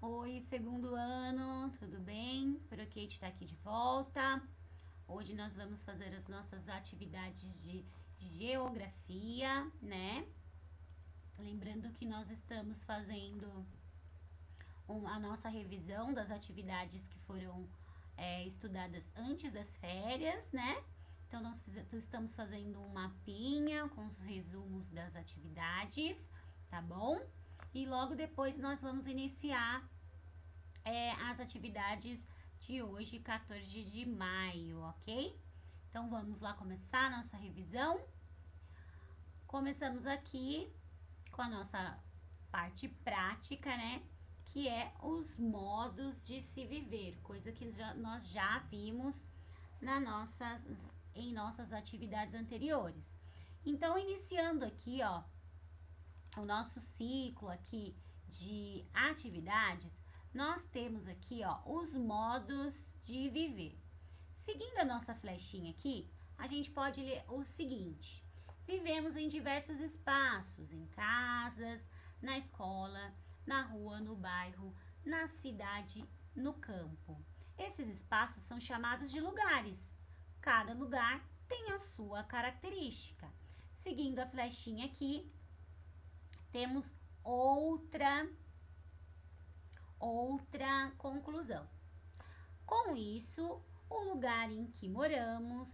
Oi, segundo ano, tudo bem? Kate está aqui de volta. Hoje nós vamos fazer as nossas atividades de geografia, né? Lembrando que nós estamos fazendo a nossa revisão das atividades que foram estudadas antes das férias, né? Então, nós estamos fazendo um mapinha com os resumos das atividades, tá bom? E logo depois nós vamos iniciar as atividades de hoje, 14 de maio, ok? Então, vamos lá começar a nossa revisão. Começamos aqui com a nossa parte prática, né? Que é os modos de se viver, coisa que nós já vimos em nossas atividades anteriores. Então, iniciando aqui, ó, o nosso ciclo aqui de atividades, nós temos aqui, ó, os modos de viver. Seguindo a nossa flechinha aqui, a gente pode ler o seguinte: vivemos em diversos espaços, em casas, na escola, na rua, no bairro, na cidade, no campo. Esses espaços são chamados de lugares. Cada lugar tem a sua característica. Seguindo a flechinha aqui, temos outra conclusão. Com isso, o lugar em que moramos,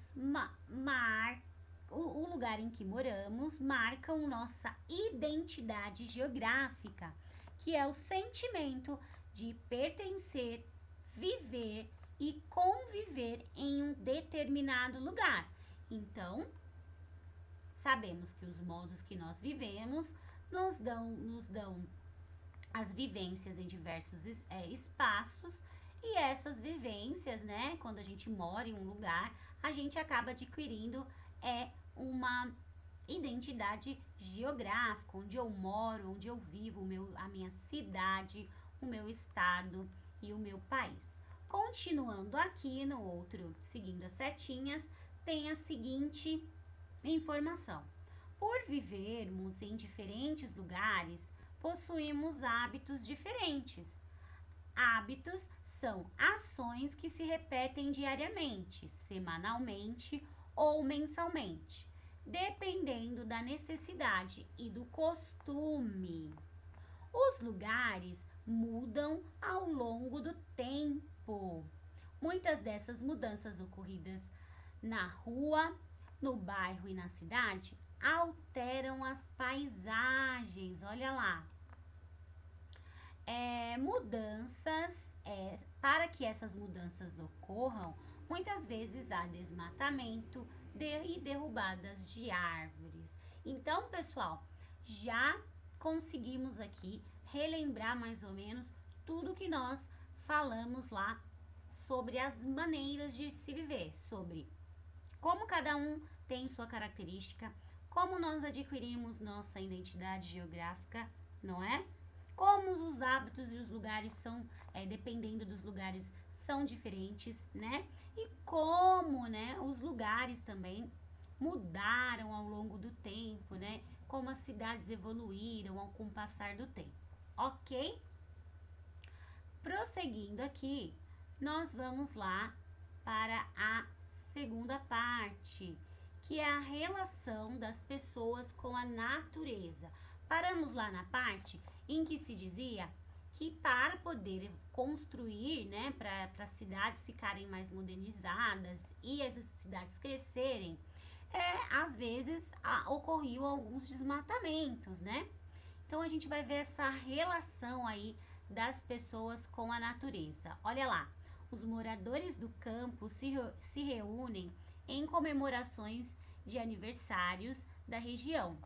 marcam nossa identidade geográfica, que é o sentimento de pertencer, viver e conviver em um determinado lugar. Então, sabemos que os modos que nós vivemos nos dão as vivências em diversos espaços, e essas vivências, né, quando a gente mora em um lugar, a gente acaba adquirindo uma identidade geográfica, onde eu moro, onde eu vivo, a minha cidade, o meu estado e o meu país. Continuando aqui no outro, seguindo as setinhas, tem a seguinte informação: por vivermos em diferentes lugares, possuímos hábitos diferentes. Hábitos são ações que se repetem diariamente, semanalmente ou mensalmente, dependendo da necessidade e do costume. Os lugares mudam ao longo do tempo. Muitas dessas mudanças ocorridas na rua, no bairro e na cidade alteram as paisagens. Olha lá. Para que essas mudanças ocorram, muitas vezes há desmatamento e derrubadas de árvores. Então, pessoal, já conseguimos aqui relembrar mais ou menos tudo que nós falamos lá sobre as maneiras de se viver, sobre como cada um tem sua característica, como nós adquirimos nossa identidade geográfica, não é? Como os hábitos e os lugares são, dependendo dos lugares, são diferentes, né? E como, né, os lugares também mudaram ao longo do tempo, né? Como as cidades evoluíram com o passar do tempo, ok? Prosseguindo aqui, nós vamos lá para a segunda parte, que é a relação das pessoas com a natureza. Paramos lá na parte em que se dizia que para poder construir, né, para as cidades ficarem mais modernizadas e as cidades crescerem, às vezes ocorriam alguns desmatamentos, né? Então a gente vai ver essa relação aí das pessoas com a natureza. Olha lá, os moradores do campo se reúnem em comemorações de aniversários da região,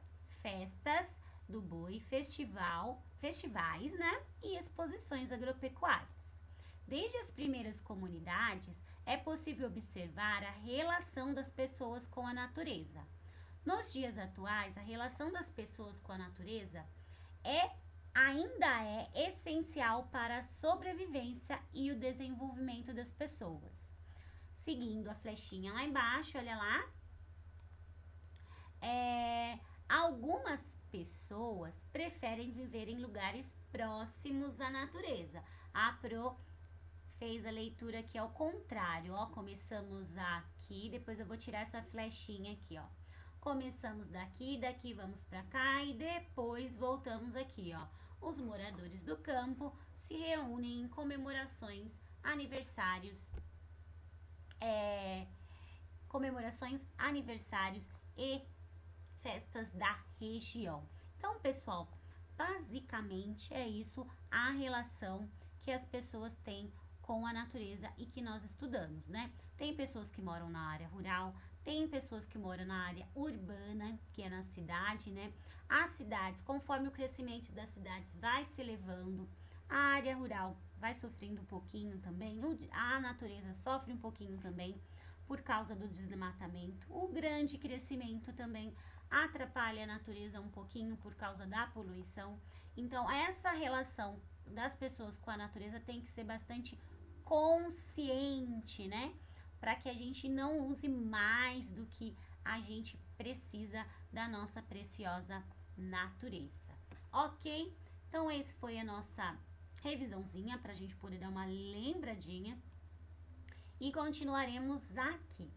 festas do boi, festivais, né, e exposições agropecuárias. Desde as primeiras comunidades, é possível observar a relação das pessoas com a natureza. Nos dias atuais, a relação das pessoas com a natureza ainda é essencial para a sobrevivência e o desenvolvimento das pessoas. Seguindo a flechinha lá embaixo, olha lá, algumas pessoas preferem viver em lugares próximos à natureza. A Pro fez a leitura aqui ao contrário, ó. Começamos aqui, depois eu vou tirar essa flechinha aqui, ó. Começamos daqui, daqui vamos pra cá e depois voltamos aqui, ó. Os moradores do campo se reúnem em comemorações, aniversários, aniversários e festas da região. Então, pessoal, basicamente é isso a relação que as pessoas têm com a natureza e que nós estudamos, né? Tem pessoas que moram na área rural, tem pessoas que moram na área urbana, que é na cidade, né? As cidades, conforme o crescimento das cidades vai se elevando, a área rural vai sofrendo um pouquinho também, a natureza sofre um pouquinho também por causa do desmatamento. O grande crescimento também atrapalha a natureza um pouquinho por causa da poluição. Então, essa relação das pessoas com a natureza tem que ser bastante consciente, né? Para que a gente não use mais do que a gente precisa da nossa preciosa natureza. Ok? Então, esse foi a nossa revisãozinha para a gente poder dar uma lembradinha. E continuaremos aqui.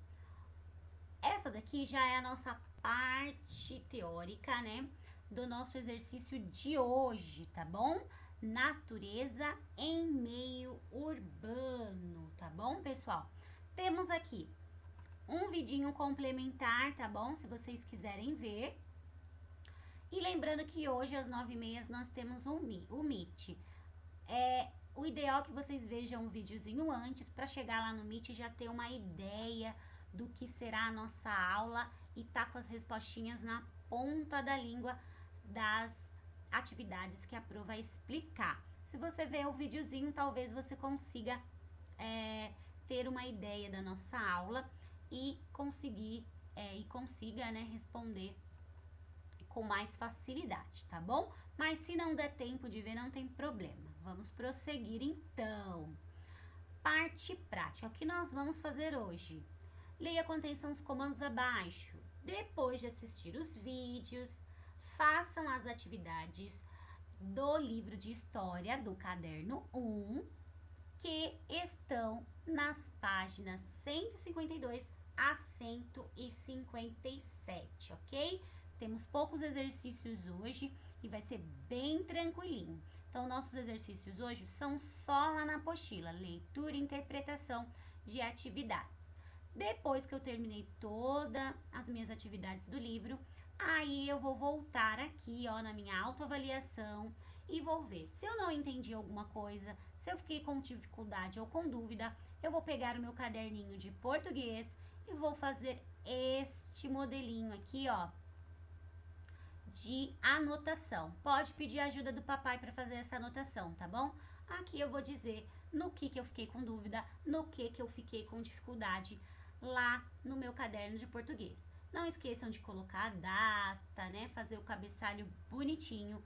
Essa daqui já é a nossa parte teórica, né? Do nosso exercício de hoje, tá bom? Natureza em meio urbano, tá bom, pessoal? Temos aqui um vidinho complementar, tá bom? Se vocês quiserem ver. E lembrando que hoje às 9h30 nós temos o Meet. O ideal é que vocês vejam um videozinho antes para chegar lá no Meet e já ter uma ideia do que será a nossa aula e tá com as respostinhas na ponta da língua das atividades que a Pro vai explicar. Se você ver o videozinho, talvez você consiga ter uma ideia da nossa aula e consiga, né, responder com mais facilidade, tá bom? Mas se não der tempo de ver, não tem problema. Vamos prosseguir então. Parte prática. O que nós vamos fazer hoje? Leia com atenção os comandos abaixo. Depois de assistir os vídeos, façam as atividades do livro de história do caderno 1, que estão nas páginas 152 a 157, ok? Temos poucos exercícios hoje e vai ser bem tranquilinho. Então, nossos exercícios hoje são só lá na apostila, leitura e interpretação de atividades. Depois que eu terminei todas as minhas atividades do livro, aí eu vou voltar aqui, ó, na minha autoavaliação e vou ver se eu não entendi alguma coisa, se eu fiquei com dificuldade ou com dúvida, eu vou pegar o meu caderninho de português e vou fazer este modelinho aqui, ó, de anotação. Pode pedir ajuda do papai para fazer essa anotação, tá bom? Aqui eu vou dizer no que eu fiquei com dúvida, no que eu fiquei com dificuldade lá no meu caderno de português. Não esqueçam de colocar a data, né? Fazer o cabeçalho bonitinho,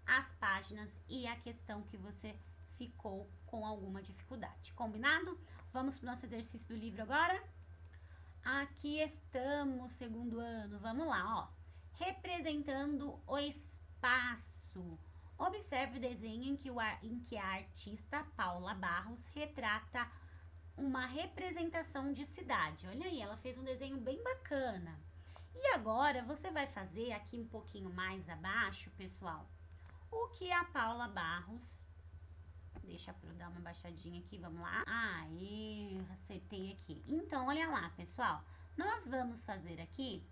as páginas e a questão que você ficou com alguma dificuldade. Combinado? Vamos para o nosso exercício do livro agora? Aqui estamos, segundo ano. Vamos lá, ó. Representando o espaço. Observe o desenho em que a artista Paula Barros retrata uma representação de cidade. Olha aí, ela fez um desenho bem bacana. E agora você vai fazer aqui um pouquinho mais abaixo, pessoal, o que a Paula Barros... Deixa eu dar uma baixadinha aqui, vamos lá. Aí, acertei aqui. Então, olha lá, pessoal. Nós vamos fazer aqui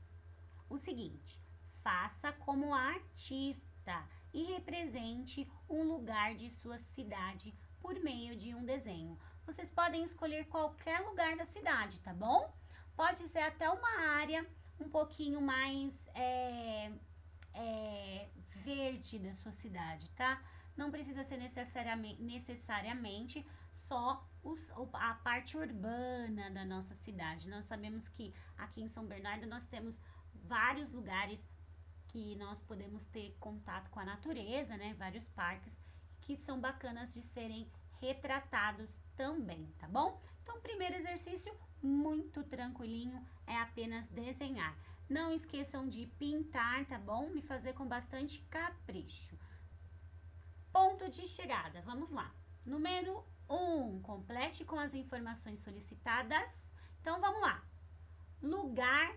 o seguinte. Faça como artista e represente um lugar de sua cidade por meio de um desenho. Vocês podem escolher qualquer lugar da cidade, tá bom? Pode ser até uma área um pouquinho mais verde da sua cidade, tá? Não precisa ser necessariamente só a parte urbana da nossa cidade. Nós sabemos que aqui em São Bernardo nós temos vários lugares que nós podemos ter contato com a natureza, né? Vários parques que são bacanas de serem retratados também, tá bom? Então, o primeiro exercício, muito tranquilinho, é apenas desenhar. Não esqueçam de pintar, tá bom? Me fazer com bastante capricho. Ponto de chegada, vamos lá. Número 1, complete com as informações solicitadas. Então, vamos lá. Lugar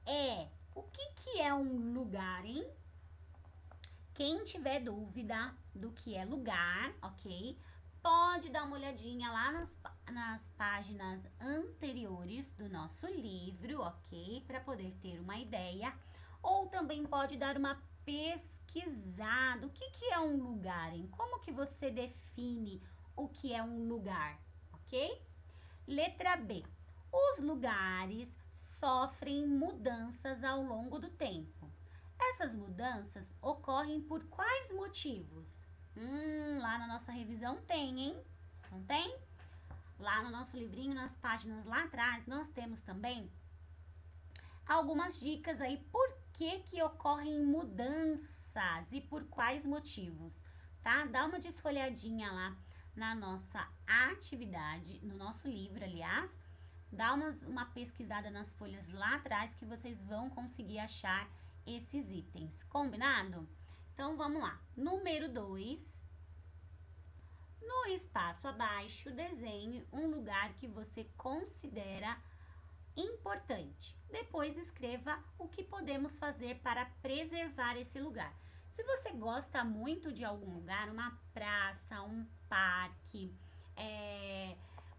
é. O que é um lugar, hein? Quem tiver dúvida do que é lugar, ok? Pode dar uma olhadinha lá nas páginas anteriores do nosso livro, ok? Para poder ter uma ideia. Ou também pode dar uma pesquisada. O que é um lugar, hein? Como que você define o que é um lugar, ok? Letra B. Os lugares sofrem mudanças ao longo do tempo. Essas mudanças ocorrem por quais motivos? Lá na nossa revisão tem, hein? Não tem? Lá no nosso livrinho, nas páginas lá atrás, nós temos também algumas dicas aí por que ocorrem mudanças e por quais motivos, tá? Dá uma desfolhadinha lá na nossa atividade, no nosso livro, aliás. Dá uma pesquisada nas folhas lá atrás que vocês vão conseguir achar esses itens, combinado? Então, vamos lá. Número 2. No espaço abaixo, desenhe um lugar que você considera importante. Depois, escreva o que podemos fazer para preservar esse lugar. Se você gosta muito de algum lugar, uma praça, um parque,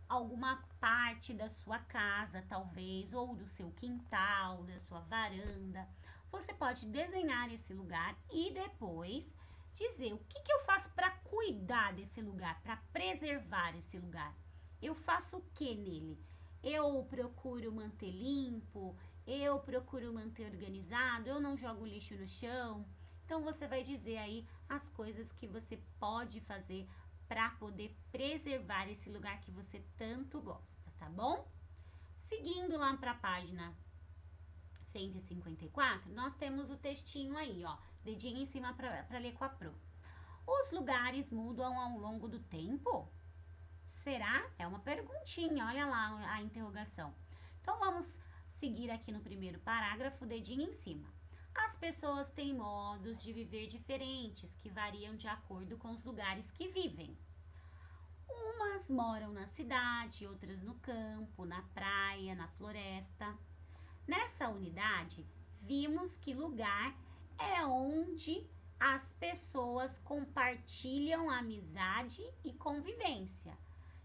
alguma parte da sua casa, talvez, ou do seu quintal, da sua varanda, você pode desenhar esse lugar e depois dizer o que eu faço para cuidar desse lugar, para preservar esse lugar. Eu faço o que nele? Eu procuro manter limpo, eu procuro manter organizado, eu não jogo lixo no chão. Então, você vai dizer aí as coisas que você pode fazer para poder preservar esse lugar que você tanto gosta, tá bom? Seguindo lá para a página 154, nós temos o textinho aí, ó, dedinho em cima para ler com a Pro. Os lugares mudam ao longo do tempo? Será? É uma perguntinha, olha lá a interrogação. Então, vamos seguir aqui no primeiro parágrafo, dedinho em cima. As pessoas têm modos de viver diferentes, que variam de acordo com os lugares que vivem. Umas moram na cidade, outras no campo, na praia, na floresta. Nessa unidade, vimos que lugar é onde as pessoas compartilham amizade e convivência,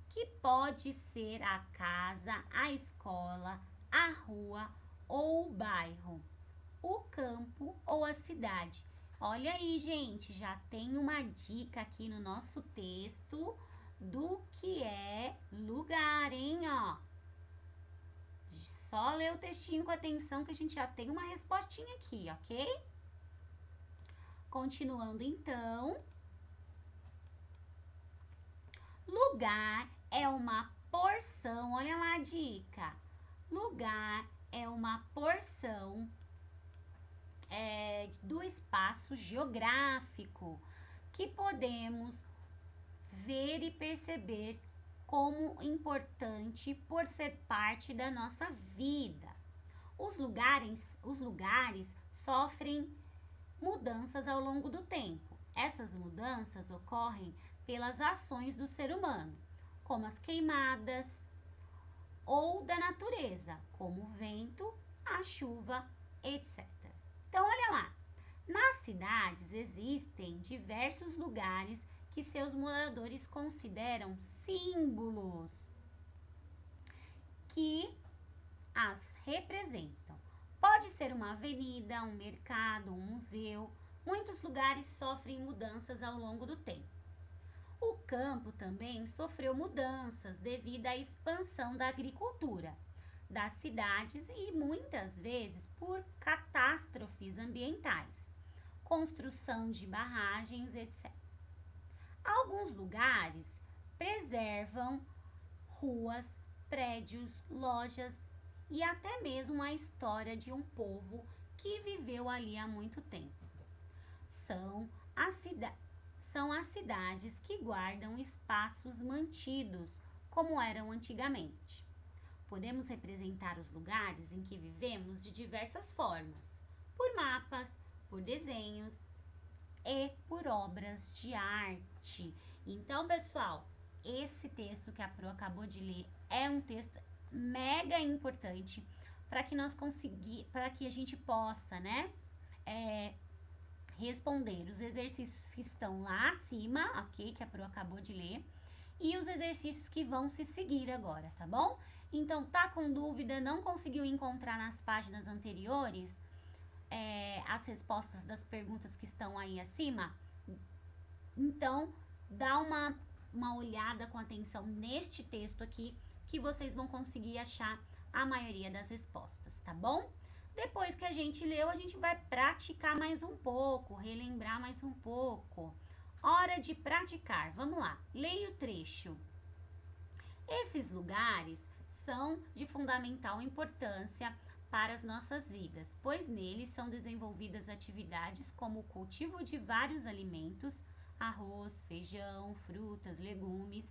que pode ser a casa, a escola, a rua ou o bairro, o campo ou a cidade. Olha aí, gente, já tem uma dica aqui no nosso texto do que é lugar, hein, ó. Só ler o textinho com atenção que a gente já tem uma respostinha aqui, ok? Continuando então. Lugar é uma porção, olha lá a dica. Lugar é uma porção do espaço geográfico que podemos ver e perceber como importante por ser parte da nossa vida. Os lugares sofrem mudanças ao longo do tempo. Essas mudanças ocorrem pelas ações do ser humano, como as queimadas, ou da natureza, como o vento, a chuva, etc. Então, olha lá. Nas cidades existem diversos lugares que seus moradores consideram símbolos que as representam. Pode ser uma avenida, um mercado, um museu. Muitos lugares sofrem mudanças ao longo do tempo. O campo também sofreu mudanças devido à expansão da agricultura, das cidades e muitas vezes por catástrofes ambientais, construção de barragens, etc. Alguns lugares preservam ruas, prédios, lojas e até mesmo a história de um povo que viveu ali há muito tempo. São as cidades que guardam espaços mantidos como eram antigamente. Podemos representar os lugares em que vivemos de diversas formas, por mapas, por desenhos e por obras de arte. Então, pessoal, esse texto que a Pro acabou de ler é um texto mega importante para que a gente possa, né, responder os exercícios que estão lá acima, ok, que a Pro acabou de ler, e os exercícios que vão se seguir agora, tá bom? Então, tá com dúvida, não conseguiu encontrar nas páginas anteriores as respostas das perguntas que estão aí acima? Então, dá uma olhada com atenção neste texto aqui, que vocês vão conseguir achar a maioria das respostas, tá bom? Depois que a gente leu, a gente vai praticar mais um pouco, relembrar mais um pouco. Hora de praticar. Vamos lá, leia o trecho. Esses lugares são de fundamental importância para as nossas vidas, pois neles são desenvolvidas atividades como o cultivo de vários alimentos, arroz, feijão, frutas, legumes,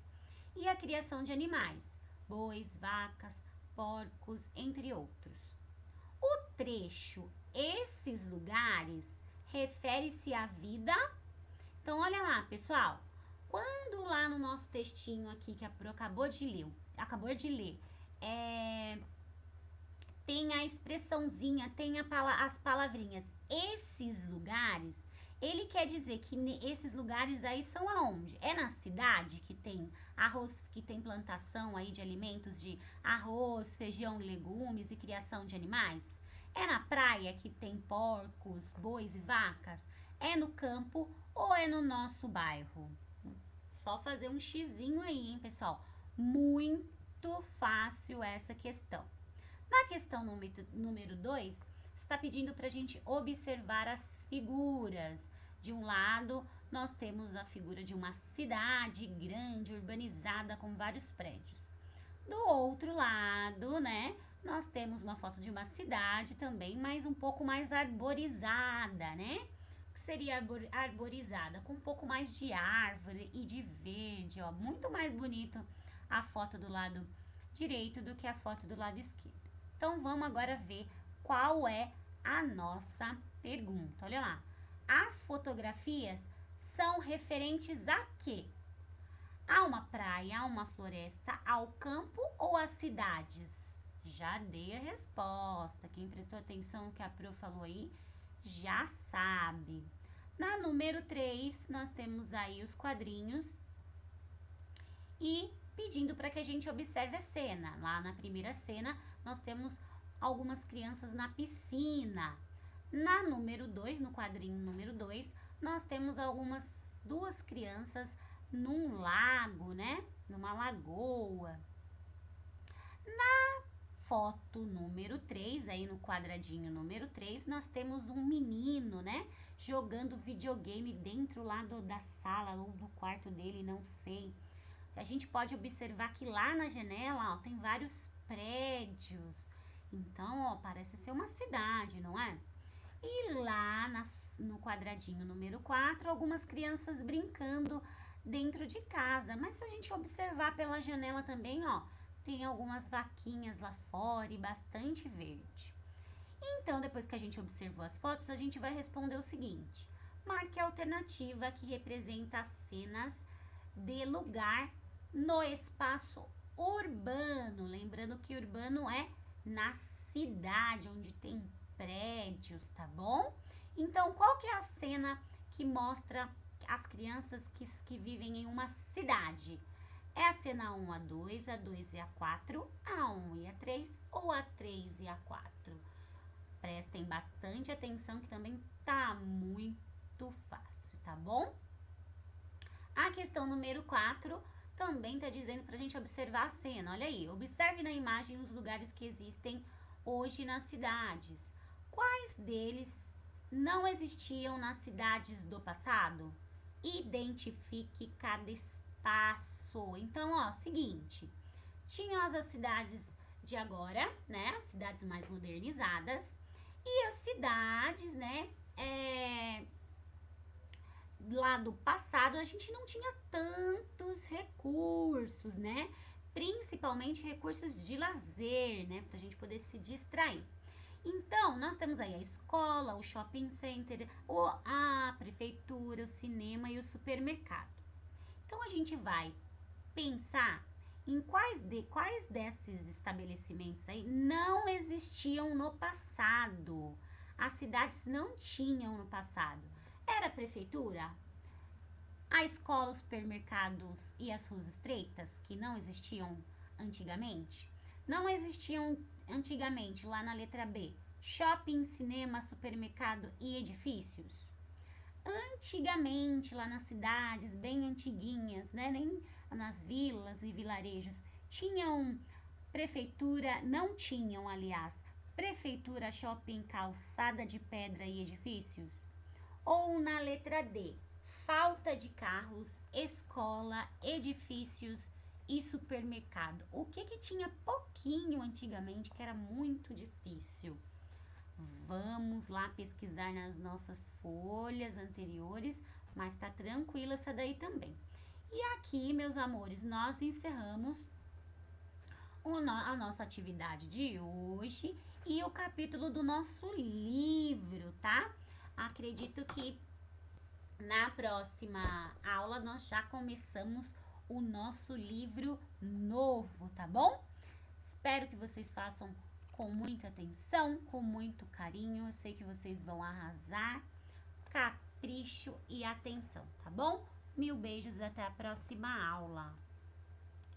e a criação de animais, bois, vacas, porcos, entre outros. O trecho "esses lugares" refere-se à vida. Então, olha lá, pessoal. Quando lá no nosso textinho aqui que a Pro acabou de ler, tem a expressãozinha, tem as palavrinhas "esses lugares", ele quer dizer que esses lugares aí são aonde? É na cidade que tem arroz, que tem plantação aí de alimentos de arroz, feijão e legumes e criação de animais? É na praia que tem porcos, bois e vacas? É no campo ou é no nosso bairro? Só fazer um xizinho aí, hein, pessoal? Muito fácil essa questão. Na questão número 2, está pedindo para a gente observar as figuras. De um lado, nós temos a figura de uma cidade grande, urbanizada, com vários prédios. Do outro lado, né, nós temos uma foto de uma cidade também, mas um pouco mais arborizada, né? O que seria arborizada? Com um pouco mais de árvore e de verde, ó. Muito mais bonito a foto do lado direito do que a foto do lado esquerdo. Então, vamos agora ver qual é a nossa pergunta. Olha lá. As fotografias são referentes a quê? A uma praia, a uma floresta, ao campo ou às cidades? Já dei a resposta. Quem prestou atenção no que a Pro falou aí, já sabe. Na número 3, nós temos aí os quadrinhos e pedindo para que a gente observe a cena. Lá na primeira cena, nós temos algumas crianças na piscina. Na número 2, no quadrinho número 2, nós temos duas crianças num lago, né? Numa lagoa. Na foto número 3, aí no quadradinho número 3, nós temos um menino, né? Jogando videogame dentro lá da sala ou do quarto dele, não sei. A gente pode observar que lá na janela, ó, tem vários prédios. Então, ó, parece ser uma cidade, não é? E lá no quadradinho número 4, algumas crianças brincando dentro de casa. Mas se a gente observar pela janela também, ó, tem algumas vaquinhas lá fora e bastante verde. Então, depois que a gente observou as fotos, a gente vai responder o seguinte. Marque a alternativa que representa as cenas de lugar no espaço urbano. Lembrando que urbano é na cidade, onde tem prédios, tá bom? Então, qual que é a cena que mostra as crianças que vivem em uma cidade? É a cena 1 a 2, a 2 e a 4, a 1 e a 3 ou a 3 e a 4? Prestem bastante atenção que também tá muito fácil, tá bom? A questão número 4 também tá dizendo pra gente observar a cena. Olha aí, observe na imagem os lugares que existem hoje nas cidades. Quais deles não existiam nas cidades do passado? Identifique cada espaço. Então, ó, seguinte, tinham as cidades de agora, né, as cidades mais modernizadas, e as cidades, né, lá do passado, a gente não tinha tantos recursos, né, principalmente recursos de lazer, né, para a gente poder se distrair. Então, nós temos aí a escola, o shopping center, a prefeitura, o cinema e o supermercado. Então, a gente vai pensar em quais desses estabelecimentos aí não existiam no passado. As cidades não tinham no passado. Era a prefeitura? A escola, os supermercados e as ruas estreitas, que não existiam antigamente? Não existiam antigamente, lá na letra B, shopping, cinema, supermercado e edifícios? Antigamente, lá nas cidades bem antiguinhas, né, nem nas vilas e vilarejos, tinham prefeitura, não tinham, aliás, prefeitura, shopping, calçada de pedra e edifícios? Ou na letra D, falta de carros, escola, edifícios e supermercado? O que tinha pouquinho antigamente que era muito difícil? Vamos lá pesquisar nas nossas folhas anteriores, mas tá tranquila essa daí também. E aqui, meus amores, nós encerramos a nossa atividade de hoje e o capítulo do nosso livro, tá? Acredito que na próxima aula nós já começamos o nosso livro novo, tá bom? Espero que vocês façam com muita atenção, com muito carinho. Eu sei que vocês vão arrasar. Capricho e atenção, tá bom? Mil beijos, até a próxima aula.